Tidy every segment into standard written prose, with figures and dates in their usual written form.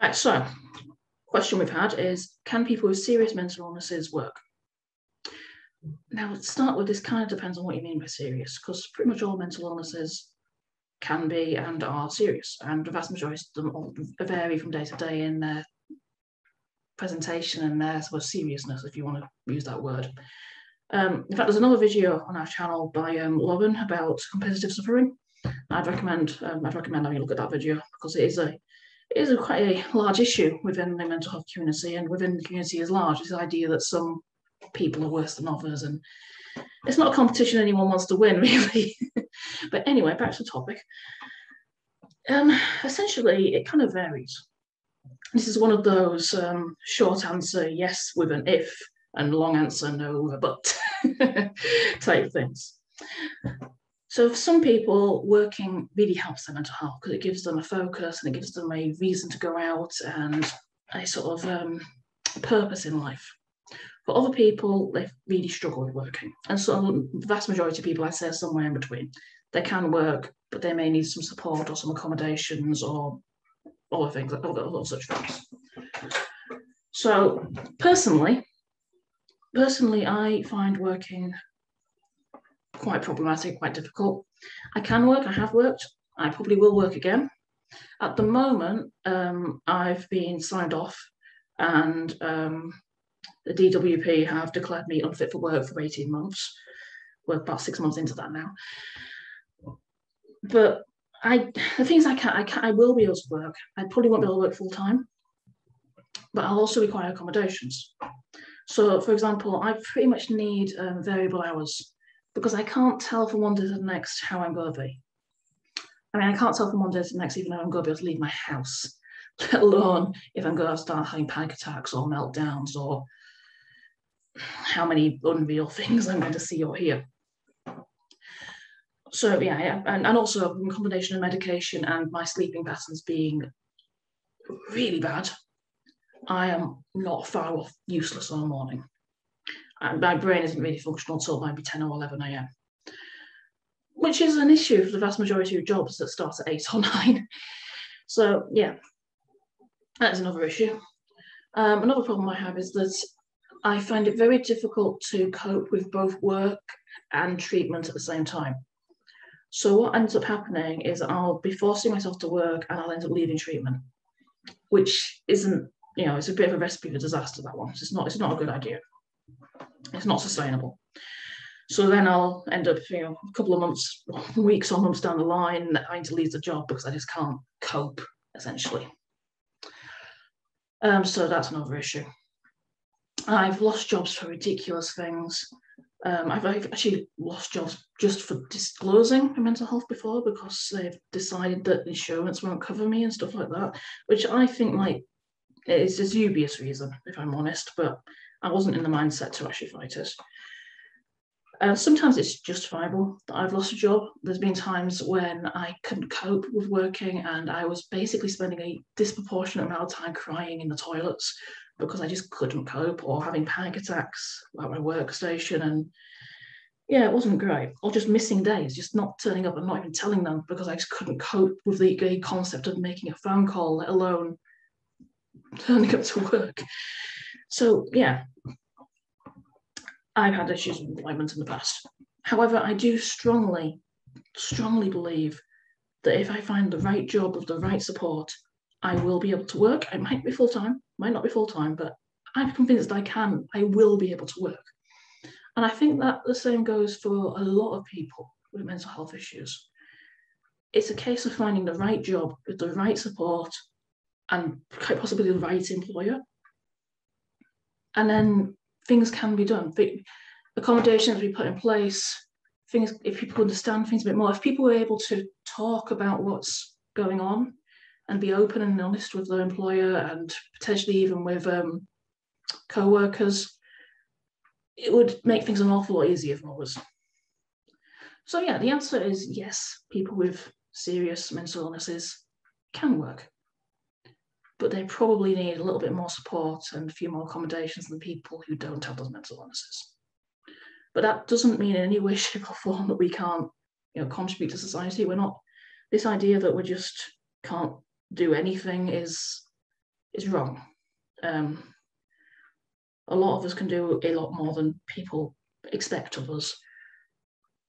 Right, so question we've had is, can people with serious mental illnesses work? Now, let's start with this. Kind of depends on what you mean by serious, because pretty much all mental illnesses can be and are serious, and the vast majority of them all vary from day to day in their presentation and their sort of seriousness, if you want to use that word. In fact, there's another video on our channel by Lauren about competitive suffering. I'd recommend having a look at that video, because it is quite a large issue within the mental health community, and within the community as large. This idea that some people are worse than others, and it's not a competition anyone wants to win, really. But anyway, back to the topic. Essentially, it kind of varies. This is one of those short answer yes with an if and long answer no with a but type things. So for some people, working really helps their mental health because it gives them a focus and it gives them a reason to go out and a sort of purpose in life. For other people, they really struggle with working. And so the vast majority of people, I'd say, are somewhere in between. They can work, but they may need some support or some accommodations or other things, other such things. So personally, I find working quite problematic, quite difficult. I can work, I have worked, I probably will work again. At the moment, I've been signed off, and the DWP have declared me unfit for work for 18 months. We're about 6 months into that now. But the things I will be able to work. I probably won't be able to work full time, but I'll also require accommodations. So, for example, I pretty much need variable hours, because I can't tell from one day to the next how I'm going to be. I mean, I can't tell from one day to the next even though I'm going to be able to leave my house, let alone if I'm going to start having panic attacks or meltdowns, or how many unreal things I'm going to see or hear. So yeah, and also a combination of medication and my sleeping patterns being really bad, I am not far off useless in the morning. And my brain isn't really functional until maybe 10 or 11 a.m., which is an issue for the vast majority of jobs that start at 8 or 9. So yeah, that's another issue. Another problem I have is that I find it very difficult to cope with both work and treatment at the same time. So what ends up happening is I'll be forcing myself to work and I'll end up leaving treatment, which isn't, it's a bit of a recipe for disaster, that one. It's not a good idea. It's not sustainable. So then I'll end up, a couple of months, weeks or months down the line, having to leave the job because I just can't cope, essentially. So that's another issue. I've lost jobs for ridiculous things. I've actually lost jobs just for disclosing my mental health before, because they've decided that insurance won't cover me and stuff like that, which I think it's a dubious reason, if I'm honest, but I wasn't in the mindset to actually fight it. Sometimes it's justifiable that I've lost a job. There's been times when I couldn't cope with working and I was basically spending a disproportionate amount of time crying in the toilets because I just couldn't cope, or having panic attacks at my workstation. And yeah, it wasn't great. Or just missing days, just not turning up and not even telling them because I just couldn't cope with the concept of making a phone call, let alone turning up to work. So yeah, I've had issues with employment in the past. However, I do strongly believe that if I find the right job with the right support, I will be able to work. It might be full-time, might not be full-time, but I'm convinced I will be able to work. And I think that the same goes for a lot of people with mental health issues. It's a case of finding the right job with the right support and quite possibly the right employer. And then things can be done. Accommodations we put in place, things, if people understand things a bit more, if people were able to talk about what's going on and be open and honest with their employer and potentially even with co-workers, it would make things an awful lot easier for us. So yeah, the answer is yes, people with serious mental illnesses can work, but they probably need a little bit more support and a few more accommodations than people who don't have those mental illnesses. But that doesn't mean in any way, shape or form that we can't, contribute to society. We're not, this idea that we just can't do anything is is wrong. A lot of us can do a lot more than people expect of us,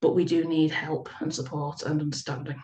but we do need help and support and understanding.